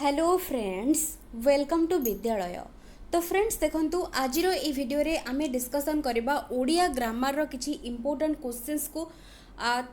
Hello friends, welcome to विद्यालय। तो friends देखंतु आजिर ए वीडियो रे आमे डिस्कसन करबा ओडिया ग्रामर रो किछि इंपोर्टेंट क्वेश्चंस को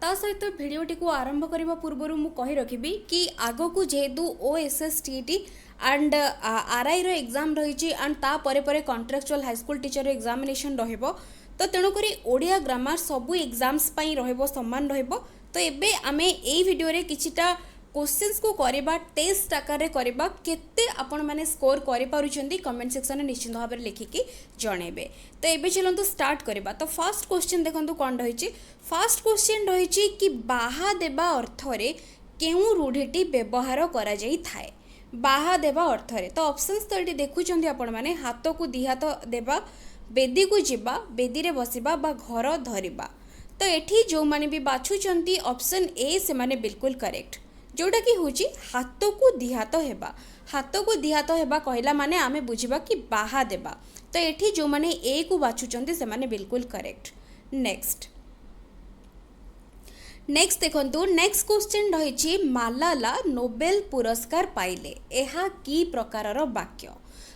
ता सहित भिडियोटी को आरंभ करबा पूर्व मु कहि रखिबी कि आगो को जेहेतु OSSTT एंड आरआई रो एग्जाम रहिछि एंड ता परे परे कॉन्ट्रैक्चुअल हाई स्कूल टीचर रो एग्जामिनेशन रहइबो। तो तेणु करी ओडिया ग्रामर सबु एग्जाम्स पई रहइबो समान रहइबो। तो एबे आमे ए वीडियो रे किछिटा क्वेश्चंस को करबा टेस्ट आकार रे करबा केते आपण माने स्कोर करि पारुछंती कमेंट सेक्शन में निश्चित भाव में लिखिकी जणेबे। तो एबे चलंतु स्टार्ट करबा। तो फर्स्ट क्वेश्चन देखंतु कोन रहिछि। फर्स्ट क्वेश्चन रहिछि कि बाहा देबा अर्थ रे केउ रूढिटी व्यवहार करा जाई थाए। बाहा देबा अर्थ रे तो ऑप्शंस तो एटी देखुछंती आपण माने हाथ को दी हाथ देबा, बेदी को जिबा, बेदी रे बसिबा बा घर धरिबा। तो एठी जो माने भी बाछुचंती ऑप्शन ए से माने बिल्कुल करेक्ट, जोटा कि हूँ हाथ को दिहात हेबा। हाथ को दिहात हेबा कहला माने आमे बुझिबा कि बाहा देबा। तो एठी जो माने ए को बाछुचंती से माने बिल्कुल करेक्ट। नेक्स्ट देखंतु नेक्स्ट क्वेश्चन रहिछि मालाला नोबेल पुरस्कार पाइले एहा की प्रकारर वाक्य।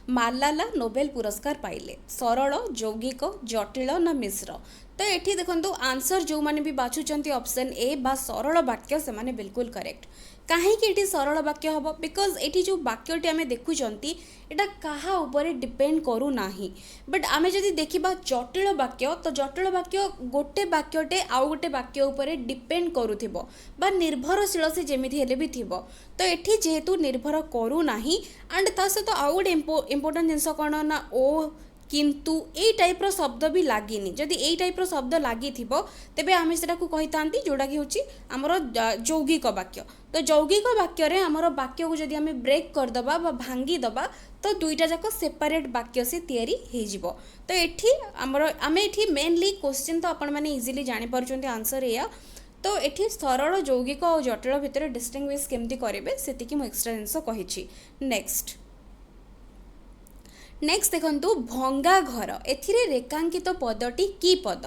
मालाला नोबेल पुरस्कार पाइले सरल, यौगिक, जटिल ना मिश्र। तो एठी देखंतु आंसर जो माने भी बाछुचंती ऑप्शन ए बा सरल वाक्य से माने बिल्कुल करेक्ट। काहे कि एठी सरल वाक्य हबो बिकॉज एठी जो वाक्यटी आमे देखुचंती एटा काहा ऊपर डिपेंड करू नाही। बट आमे जदि देखिबा जटिल वाक्य तो जटिल वाक्य गोटे वाक्यटे आउ गोटे वाक्य ऊपर डिपेंड करूथिबो बा निर्भरशील से जेमिति हेले भी थिबो। तो एठी जेहेतु निर्भर करू नाही एंड ता सहित आउ गोटे इंपोर्टेंट जिंस कोन ना ओ किंतु ए टाइप रो शब्द भी लागिनी। जदि ए टाइप रो शब्द लागि थिबो तेबे आमे सेटा को कहितांती जोडा कि होची हमरो यौगिक वाक्य। तो यौगिक वाक्य रे हमरो वाक्य को जदि आमे ब्रेक कर दबा बा भांगी दबा तो दुईटा जाक सेपरेट वाक्य से तयारी हे जिवो। तो एठी हमरो आमे एठी मेनली क्वेश्चन तो आपण माने इजीली जानि परचोंती आंसर एया। तो एठी सरल, यौगिक और जटिल भितर डिस्टिंग्विश केमती करिवे सेति कि मु एक्स्ट्रा जिंस कहिछि। नेक्स्ट देखंतु भंगा घर एथिरे रेखांकित पदटी की पद।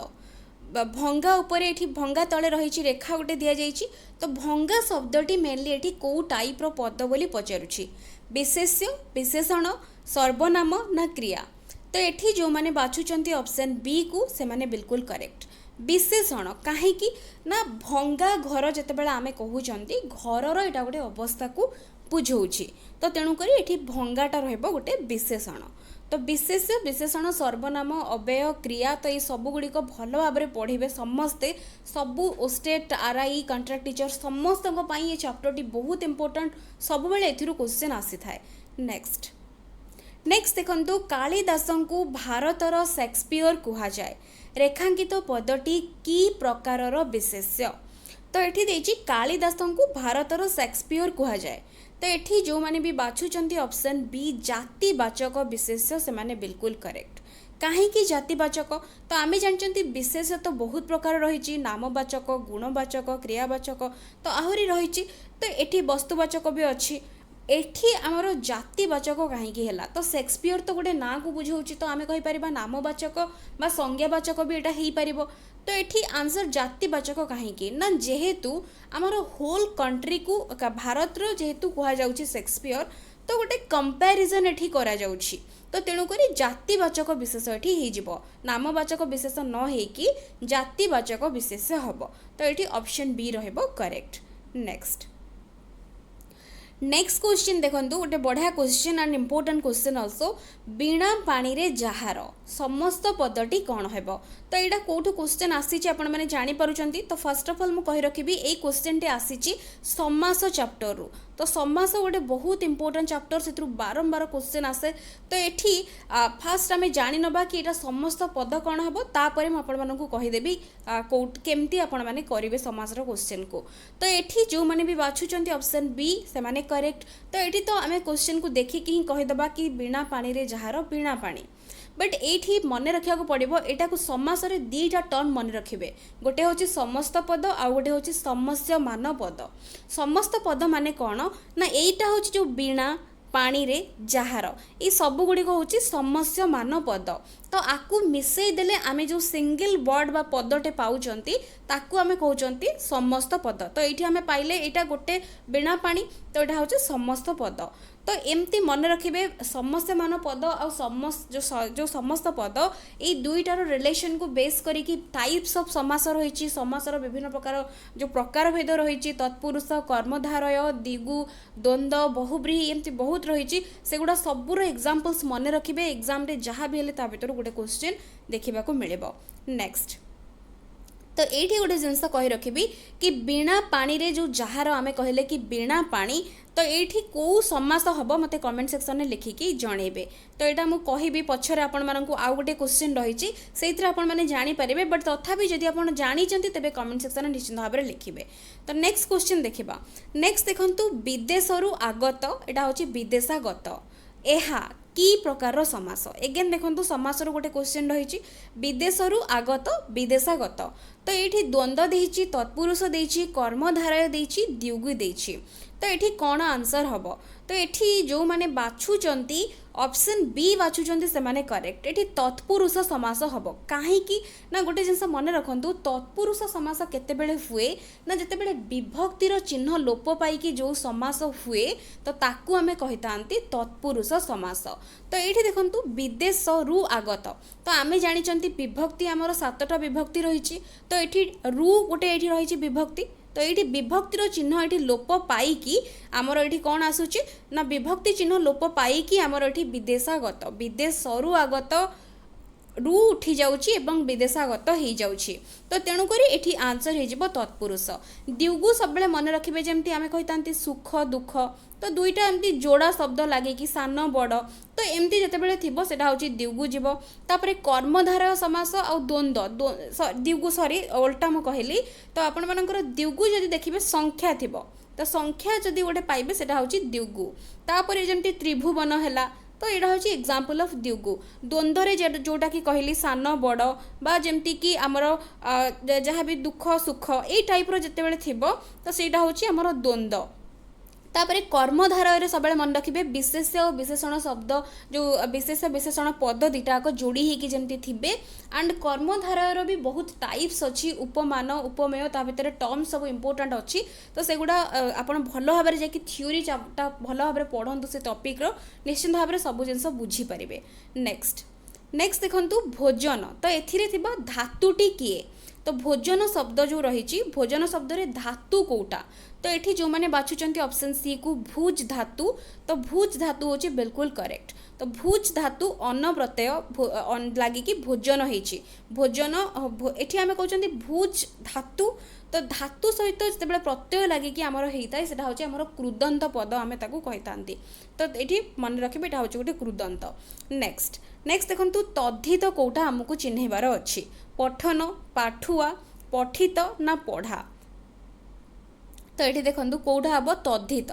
भंगा ऊपर एठी भंगा तले रही रेखा गोटे दि जाइछि। तो भंगा शब्दटी मेनली एठी को टाइप रो पद बोली पचारुछि। विशेष्य, विशेषण, सर्वनाम ना क्रिया। तो एठी जो माने बाछुचंती ऑप्शन बी को से माने बिल्कुल करेक्ट। विशेषण काहेकि ना भंगा घर जेतेबेला आमे कहउचंती घरर एटा गोटे अवस्था को बुझौछि। तो तेणु करी एठी भंगाटा रहबो गोटे विशेषण। तो विशेष्य, विशेषण, सर्वनाम, अव्यय, क्रिया तो ये सब गुड़िक भल भाव में पढ़े समस्ते। सबू ओस्टेट, आरआई, कॉन्ट्रैक्ट टीचर समस्त ये चैप्टर बहुत इंपोर्टेंट सब बेले क्वेश्चन आसी थाए। नेक्स्ट देखंतु कालिदास को भारतर शेक्सपियर कहा जाए। रेखांकित पदटी की प्रकारर विशेष्य। तो एठी देछि कालिदास को भारतर शेक्सपियर कहा जाए। तो एठी जो माने भी बाछुचंती ऑप्शन बी जातिवाचक विशेष्य से माने बिल्कुल करेक्ट। काहे कि जातिवाचक तो आमे जानचंती विशेष्य तो बहुत प्रकार रहिछि, नामवाचक, गुणवाचक, क्रियावाचक तो आहुरी रहिछि। तो एठी वस्तुवाचक भी अछि। एठी हमरो जातिवाचक काहेकि हैला तो शेक्सपियर तो गोटे ना को बुझौछि। तो आमे कहि परिबा नामवाचक बा संज्ञावाचक भी एटा हेई परिबो। तो एठी आंसर जातिवाचक काहेकि ना जेहेतु हमरो होल कंट्री को भारत रो जेहेतु कहा जाउछि शेक्सपियर तो गोटे कंपैरिजन एठी करा जाउछि। तो तेणु करी जातिवाचक विशेष एठी हेई जिवो, नामवाचक विशेष न हेई कि जातिवाचक विशेष हबो। तो एठी ऑप्शन बी रहबो करेक्ट। नेक्स्ट क्वेश्चन देखंतु गोटे बढ़िया question and important question also. बीणा पानी रे जहार समस्त पदटी कौन हेबो। तो यहाँ कौटू क्वेश्चन आसी आपण मैंने जानीपी। तो फर्स्ट ऑफ ऑल मु कहि रखिबी ए क्वेश्चन टे आसी समास चैप्टर रु। तो समास गोटे बहुत इंपोर्टेंट चैप्टर से बारंबार क्वेश्चन आसे। तो एठी फास्ट आमे जानि नबा कि एटा समस्त पद कौन हेबो तापरे मु आपण मानकु कहि देबी केमती आपण माने करिवे समास रो क्वेश्चन को। तो एठी जो माने भी बाछुचंती ऑप्शन बी से माने करेक्ट। तो एठी तो आमे क्वेश्चन को देखिक ही कहि दबा कि बिना पानी रे जहार बिना पानी। बट एठी मन रखा पड़ो एटा को समास रे दीटा टर्म मन रखिबे। गोटे होची समस्त पद आ गोटे होची समस्यमान पद। समस्त पद माने कौन ना एटा होची जो बिना पानी रे जहार ये सब गुड़िक हूँ समस्यमान पद। तो आपको मिसई देले आमे जो सिंगल वर्ड बा पदटे पाउचंती ताकू आमे कहउचंती समस्त पद। तो ये आमे पाइले एटा गोटे बिना पानी तो यहाँ हूँ समस्त पद। तो एमती मन रखिए समस्त मान पद आ जो समस्त पद ये दुईटार रिलेशन को बेस करिकी टाइप्स ऑफ समास रही समासर विभिन्न प्रकार जो प्रकार भेद रही तत्पुरुष कर्मधारय दिगु द्वंद्व बहुब्रीहि एमती बहुत रही सेगुड़ा सबूर एग्जांपल्स मन रखिए एग्जाम रे जहाँ भी हेले ता भीतर गोटे क्वेश्चन देखा मिलिबो। नेक्स्ट तो ये गोटे जिनस कही रखी कि बीणा पानी रे जो जार आम कहले कि बीणा पानी तो ये कौ समास हम मत कमेंट सेक्शन में लिखिकी जनइबे। तो यहाँ मुझे कहबी पछरे आपण मानकु आउ गोटे क्वेश्चन रही से आपण मैंने जानीपारे बट तथापि जदि आप जानी तेज कमेंट सेक्शन में निश्चित भाव में लिखिए। तो नेक्स्ट क्वेश्चन देखा नेक्स्ट देखु विदेशरू आगत यहाँ हूँ विदेशागत एहा की प्रकार समास एगेन देखो समासर गोटे क्वेश्चन रही विदेशरू आगत विदेशागत तो ये द्वंद्व देछि तत्पुरुष देछि कर्मधारय देछि द्युगु देछि तो ये कौन आंसर हम तो ये जो मैंने बाछुचंती ऑप्शन बी बाछुचंती से माने करेक्ट ये तत्पुरुष समास हम कहीं ना गोटे जिनस मन रखु तत्पुरुष समास केतेबेले हुए ना जितेबेले विभक्तिर चिन्ह लोप पाई जो समास हुए तो ताकू आमे कहितांती तत्पुरुष समास। तो ये देखु विदेशरू आगत तो आमे जानिचंती विभक्ति आमर 7टा विभक्ति रही तो ये रु गोटे ये रही विभक्ति तो ये विभक्तिर चिन्ह ये लोप पाई आमर ये कौन आसूची ना विभक्ति चिन्ह लोप पाई आमर ये विदेशागत विदेशरू आगत रु उठी जाउची एवं विदेशागत हो जाउची तो तेणुक ये आंसर हो तत्पुरुष। द्युगु सब मन रखिए जमी आम कही सुख दुख तो दुईटा एमती जोड़ा शब्द लगे कि सान बड़ तो एमती जितेबाला थी से द्युगु जीव तापर कर्मधारय समास आ द्वंद्व द्युगु सॉरी ओल्टा मु कहली तो आपण मानकर द्युगु जदि देखिए संख्या थी तो संख्या जदि गोटे पाइबे सेटा हूँ द्युगु तापर जमी त्रिभुवन है तो यहाँ हूँ एग्जांपल ऑफ द्युगु द्वंद्व जोटा कि कहली सान बड़ बा जमती कि आमर जहाँ भी दुख सुख ये टाइप्र जितेबाला थी तो सहीटा हूँ आमर द्वंद्व। तापर कर्मधारय सब मन रखिए विशेष और विशेषण शब्द जो विशेष विशेषण पद दुटाक जोड़ी होगी जमती थे एंड कर्मधारयर भी बहुत टाइप्स अच्छी उपमान उपमेय ता भीतर टर्म सब इम्पोर्टाट अच्छी तो सेगुड़ा आपड़ भल भाव में जाकि थ्योरी टा भल भाव में पढ़ु से टॉपिक निश्चित भाव में सब जिन बुझीपारे। नेक्स्ट नेक्स्ट देखु भोजन तो ए धातुटी किए तो भोजन शब्द जो रही भोजन शब्द रे धातु कोटा तो ये जो मैंने बाछुचंती ऑप्शन सी को भुज धातु तो भुज धातु होची बिल्कुल करेक्ट तो भुज धातु अन्न प्रत्यय लगिकी भोजन होती भोजन ये आम कहते भुज धातु तो धातु सहित जिते प्रत्यय लगिकी आमर होता है सेटा हूँ आमर कृदंत पद आम कही था तो ये मन रखिए यहाँ हूँ गोटे कृदंत। नेक्स्ट नेक्स्ट देखु तद्धित कौटा आमको चिन्हबार अच्छी पठन पाठुआ पठित ना पढ़ा तो ये देखो कौटा हम तद्धित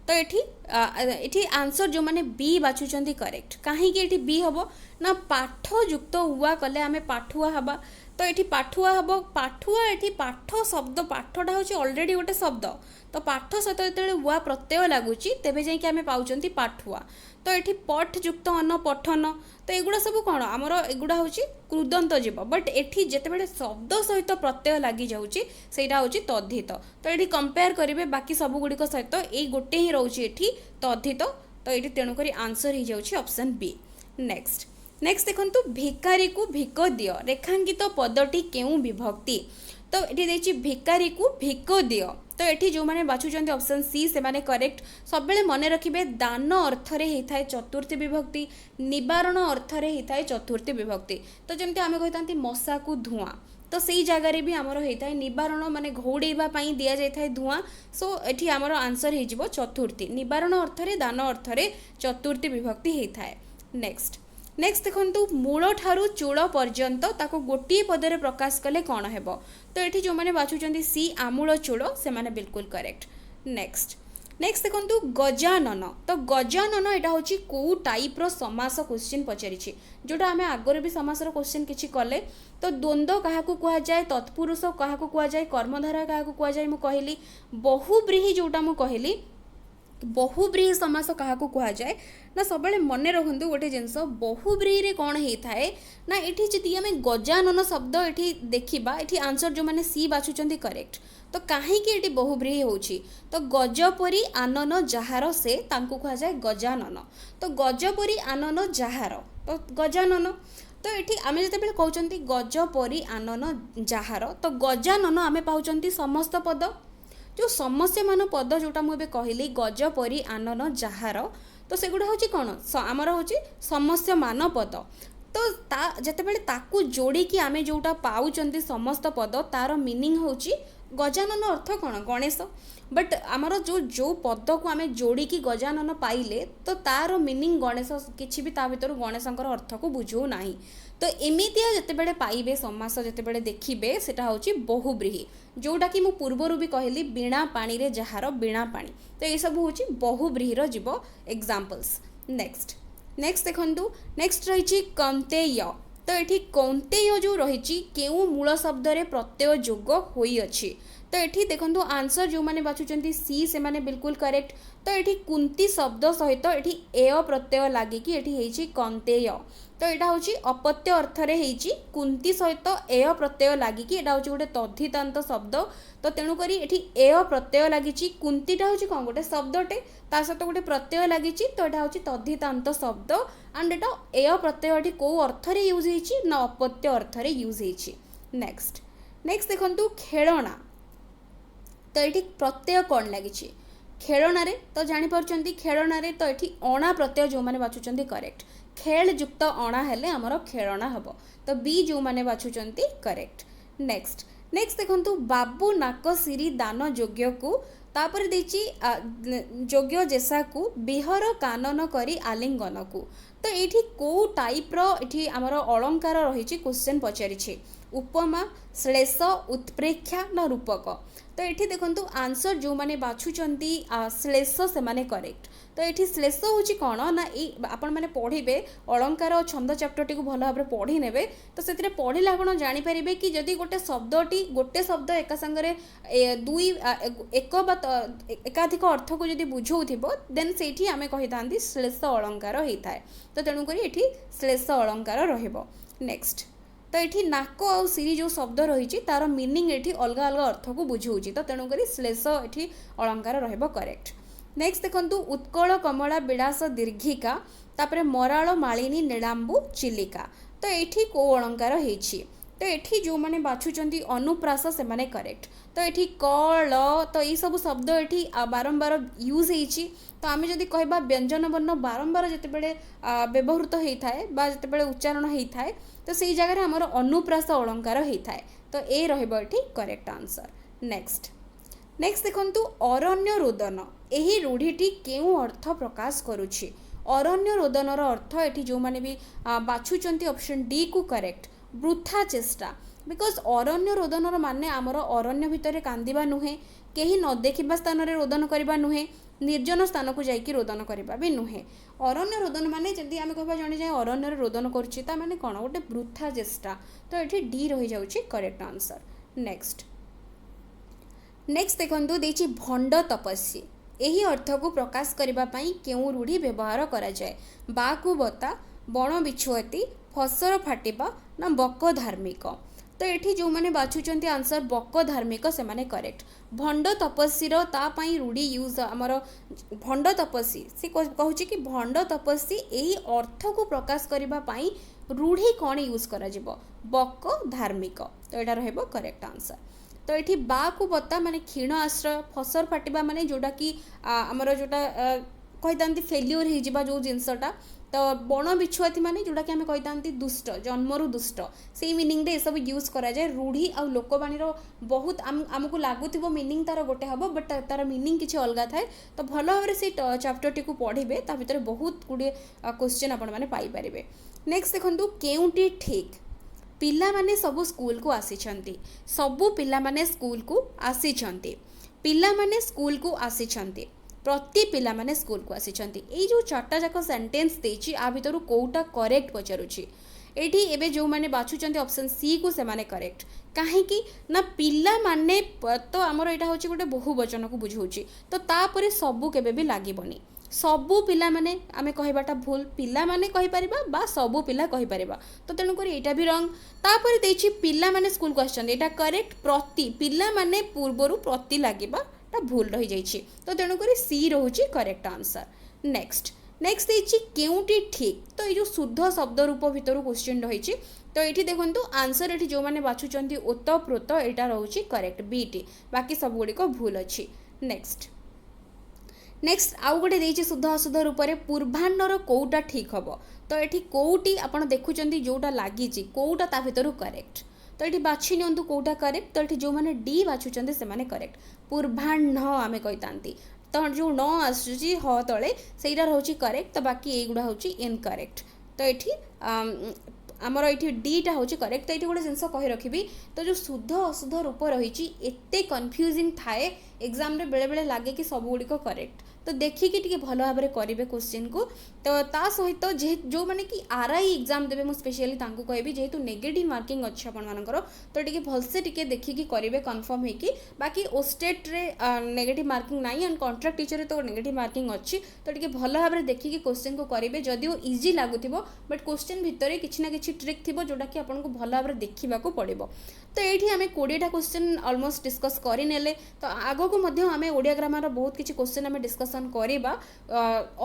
तो ये आंसर जो मैंने बी बाछुचंती करेक्ट कहीं बी हम ना पाठ युक्त हुआ कले आम पाठुआ हवा तो ये पाठुआ हम पाठुआ ये पाठ शब्द पाठटा हूँ अलरेडी गोटे शब्द तो पाठ सहित जो हुआ प्रत्यय लगुच तेज जाकि आम पाँच पाठुआ तो ये पठ युक्त अन्न पठन तो एगुड़ा सब कौन आमर एगुड़ा हूँ कृदंत जीव बट ये जितेबाला शब्द सहित प्रत्यय लगी जाऊँगी सेटा हूँ तद्धित तो ये कंपेयर करेंगे बाकी सब गुड़िक सहित ये गोटे ही रोचे ये तद्धित तो ये तेणुक आंसर हो जाऊँगी ऑप्शन बी। नेक्स्ट नेक्स्ट देखु भिकारी को भिक दियो रेखांकित पदटी केउ विभक्ति तो ये भिकारी को भिक दियो तो ये जो मैंने बाछुचंती ऑप्शन सी से माने करेक्ट सब मन रखिए दान अर्थरे होता है चतुर्थी विभक्ति निवारण अर्थरे होता है चतुर्थी विभक्ति तो जमती आम कही मशा को धुआं तो सही जगार भी आमर होता है निवारण माने घोड़ेवा दि जाए धुआं सो ये आमर आंसर हो चतुर्थी निवारण अर्थरे दान अर्थरे चतुर्थी विभक्ति होता है। नेक्स्ट नेक्स्ट देखु मूल ठारू चूल पर्यंत ताको गोटे पदरे प्रकाश कले कौन हेब तो ये जो मैंने बाछुचंती सी आमूल चूल से माने बिल्कुल करेक्ट। नेक्स्ट नेक्स्ट देखु गजानन तो गजानन यहाँ हूँ कौ टाइप्र समास क्वेश्चन पचारि जोटा आम आगर भी समासर क्वेश्चन किसी कले तो द्वंद्व क्या कहुए तत्पुरुष क्या कहुए कर्मधारा क्या कहुए कहली बहुब्रीहि जोटा मुझे कहली बहुब्रीहि समास क्या कह जाए ना सब मन रखु गोटे जिनस बहुब्रीहि कौन होता है ना ये जी आम गजानन शब्द ये देखा ये आंसर जो मैंने सी बाछुंट करेक्ट तो कहीं बहुब्रीहि होची तो गजपरी आनन जार से कह जाए गजानन तो गजपरी आनन जार तो गजानन तो ये आम जो कहते गजपरी आनन जार तो गजानन आम पाँच समस्त पद जो समस्या मान पद जोटा मुझे कहली गजपरी आनन जार तो सेगुड़ा हूँ कौन आमर हूँ समस्या मान पद तो जितेबाला ताकू जोड़ी आम जोटा पाँच समस्त पद तार मीनिंग हूँ गजानन अर्थ कौन गणेश बट आमर जो जो पद को आम जोड़ी गजानन पाइले तो तार मीनिंग गणेश किसी भी ता भर गणेशंकर अर्थ को बुझू ना तो एमितिया जितेबाला पाइबे समास जितेबाला देखिए सेटा हूँ बहुब्रीहि जोटा कि मुझे पूर्वर भी कहली बीणा पानी रे जहार बीणा पानी तो ये सब हूँ बहुब्रीहिर जीव एग्जाम्पल्स नेक्स्ट नेक्स्ट देखु नेक्स्ट रही कौंतेय तो ये कौंतेय जो रही केउ मूल शब्द रे प्रत्यय जोग होई अछि तो ये देखो आंसर जो मैंने बाछुंट सी से माने बिल्कुल करेक्ट तो ये कुंती शब्द सहित ये ए प्रत्यय लगिकी ये कौंतेय तो यहाँ हूँ अपत्य अर्थ रे कुंती सहित ए प्रत्यय लगिकी यहाँ हूँ गोटे तद्धितांत शब्द तो तेणुक ये ए प्रत्यय लगी कुंतीटा हूँ कौन गोटे शब्दटे ता सहित गोटे प्रत्यय लगी तो यहाँ हूँ तद्धितांत शब्द एंड एटा ए प्रत्यय कौ अर्थ यूज ना अपत्य अर्थ यूज नेक्स्ट नेक्स्ट देखु खेलना तो ये प्रत्यय कौन लगी खेलना तो जापर खेलना तो ये अणा प्रत्यय जो मैंने बाछुंट करेक्ट खेल युक्त अणा हेले आमर खेलना हम तो बी जो मैंने बाछुंट करेक्ट नेक्स्ट नेक्स्ट देखु बाबू नाक सिरी दान योग्य को तापर देची योग्य जेसा को बिहर कानन करी आलिंगन को तो ये कौ टाइप री आमर अलंकार रही क्वेश्चन पचारि उपमा श्लेष उत्प्रेक्षा ना रूपक तो ये देखो आंसर जो मैंने बाछुंट श्लेष से माने करेक्ट तो ये श्लेष हूँ कौन ना आपण मैंने पढ़े अलंकार और छंद चैप्टर टी भल भाव पढ़ी ने तो से पढ़ला आप जानीपर कि जदि गोटे शब्दटी गोटे शब्द एका संगे दुई एक एकाधिक अर्थ को जब बुझाऊ देन से आम कही था श्लेष अलंकार होता है तो तेणुक ये श्लेष अलंकार नेक्स्ट तो ये नाक आ सिरी जो शब्द रही तार मीनिंग ये अलग अलग अर्थ को बुझाऊँ तो तेणुक श्लेष ये अलंकार करेक्ट नेक्स्ट देखु उत्कल कमला विलास दीर्घिका तापर मराल मालिनी नीलांबू चिलिका तो ये कौ अलंकार होती तो ये जो मैंने बाछुंट अनुप्रास से माने करेक्ट तो ये कल तो ये सब शब्द ये बारंबार यूज होती तो आम जदि कहबा व्यंजन वर्ण बारंबार जितेबाला व्यवहृत होता है जितेबाला उच्चारण होता है तो से जगह आमर अनुप्रास अलंकार होता है तो ये रही करेक्ट आंसर नेक्स्ट नेक्स्ट देखु अरण्य रोदन यही रूढ़ीटी केउ अर्थ प्रकाश करुछि अरण्य रोदनर अर्थ ये जो मैंने भी बाछुंट ऑप्शन डी को करेक्ट वृथा चेष्टा बिकज अरण्य रोदनर माने आमर अरण्य भितर कांदिबा नुहे कहीं न देखिबा स्थान रे रोदन करबा नुहे निर्जन स्थान को जाइकी रोदन करबा भी नुहे अरण्य रोदन माने जदि आमे कहबा जणे जाय अरण्य रे रोदन करछि ता माने कोन गोटे वृथा चेष्टा तो ये डी रही जाउछि करेक्ट आंसर नेक्स्ट नेक्स्ट देखु देछि भंड तपस्वी यही अर्थ को प्रकाश करने केउ रूढ़ी व्यवहार करा जाए बा को बता बण बिछुअती फसर फाटिबा ना बक धार्मिक तो ये जो मैंने बाछुंट आंसर बक धार्मिक से माने करेक्ट भंड तपस्वीर तापाई रूढ़ी यूज आमर भंड तपस्वी से कहूँ कि भंड तपस्वी यही अर्थ को प्रकाश करने रूढ़ी कौन यूज करा जिवो बक धार्मिक तो यहाँ रहिबो करेक्ट आंसर तो ये बा को बता माने क्षीण आश्रय फसर फाटिबा माने जोटा कि आमर जोटा कही था फेल्यूर हो जो जिनसटा तो बण बिछुआती माने जोटा कि आम कही था दुष्ट जन्मरू दुष्ट से मीनिंग रे सब यूज करा जाए रूढ़ी आ लोकवाणी बहुत आमको लगुव मीनिंग तार गोटे हम बट तार मीनिंग किसी अलग थाए तो भल भाव से चैप्टर टी पढ़े ता भर बहुत गुड़े क्वेश्चन आपण मैंने पाइपर नेक्स्ट देखो केउटी ठीक पिला माने सबु स्कूल को आसीछंती सबु पिला माने स्कूल को आसीछंती पिला माने स्कूल को आसीछंती प्रति पिला माने स्कूल को आसीछंती ए जो चारटा जाक सेंटेंस देछि आ भितरु कोउटा करेक्ट पचारुछि एठी एबे जो माने बाछुचंती ऑप्शन सी को से माने करेक्ट काहेकि ना पिला माने तो हमर एटा होची गोटे बहुवचन को बुझौची तो तापरे सबु केबे भी लागिबनी सबु पिला माने आमे कहबाटा भूल पिला माने कहि परिबा बा सबु पिला कहि परिबा तो तेणु करी एटा भी रंग तापरे देछि पिला माने स्कूल क्वेश्चन एटा करेक्ट प्रति पिला माने पूर्वरु प्रति लागिबा ता भूल रही जाइछि तो तेणु करी सी रहउछि करेक्ट आंसर नेक्स्ट नेक्स्ट देछि केउटी ठीक तो ये जो शुद्ध शब्द रूप भितर क्वेश्चन रही तो ये देखो आंसर ये जो मैंने बाछुंट ओत प्रोत यहाँ रोचे करेक्ट बीटी बाकी सब गुड़िक भूल अच्छी नेक्स्ट नेक्स्ट आउ गोटे देछि शुद्ध अशुद्ध रूप में पूर्वाह्नर कौटा ठीक हम तो ये कौटी आप देखुं जोटा लगी कौटा ता भर करेक्ट तो ये बाछि नियंतु कौटा करेक्ट तो ये जो मैंने डी बाछुंट से करेक्ट पूर्वाह्न आम कही तो जो न आसूची ह तले सेटा रोचे करेक्ट तो बाकी एगुड़ा हूँ इनकरेक्ट तो ये आमर ये डीटा हूँ करेक्ट तो ये गोटे जिनस कही रखी तो जो शुद्ध अशुद्ध रूप रही एते कन्फ्यूजिंग थाए एग्जाम रे बेले बेले लगे कि सब गुड़िक करेक्ट तो देखिकी टिके भल भाव में करेंगे क्वेश्चन को तो ता सहित जो मैंने कि आरआई एग्जाम देवे मुझे स्पेशली कहबी जेहेतु नेगेटिव मार्किंग अच्छे आपंकर तो टी भलसे टी देखिकी करेंगे कन्फर्म होगी बाकी ओस्टेट रे नेगेटिव मार्किंग ना एंड कॉन्ट्रैक्ट टीचर तो नेगेटिव मार्किंग अच्छी तो टी भल भाव में देखिकी क्वेश्चन को करेंगे जदिव इजी लगुव बट क्वेश्चन भितर किसी ना कि ट्रिक थी जोटा कि आपको भल भाव में देखा पड़ो तो ये आम 20टा क्वेश्चन ऑलमोस्ट डिस्कस करने तो आगो को आम ओडिया ग्रामर बहुत किसी क्वेश्चन आम डिस्कसन करवा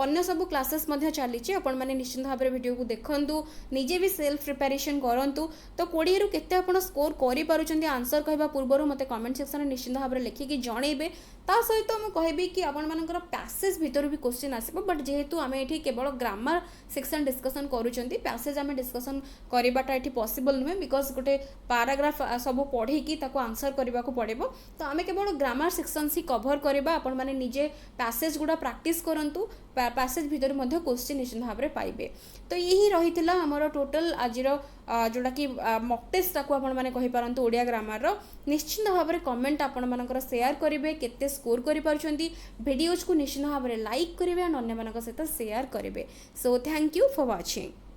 अन्य सब क्लासेस चली आपण मैंने निश्चित भाव में वीडियो को देखु निजे भी सेल्फ प्रिपेरेसन करूँ तो 20 रु केते आपण स्कोर कर आंसर कहवा पूर्व मत कमेंट सेक्शन में निश्चित भाव में लिखिकी जनइबे ता सहित मुझे कहबी कि आपंकर पैसेज भितर भी क्वेश्चन आसो बट जेहेतु आम ये केवल ग्रामर सेक्शन डिस्कसन करूँ पैसेज आम डिस्कसन करवाटा ये पॉसिबल नुहे बिकज गोटे पाराग्राफ सब पढ़ी आंसर करने को पड़ो तो आम केवल ग्रामर सेक्शन ही कभर करवा आपण मैंने निजे पैसेज गुड़ा प्रैक्टिस करंतु पैसेज भितर क्वेश्चन निश्चित भाव में पाइबे तो यही रही आमर टोटल आज जोटा कि मॉक टेस्ट ताकू आपण माने कहि पारंतु ओडिया ग्रामर निश्चित भाव में कमेंट आपण मानकर शेयर करेंगे केते स्कोर करि पारुछंती वीडियोज को निश्चित भाव में लाइक करेंगे और अन्य मानक सहित शेयर करेंगे so thank you for watching.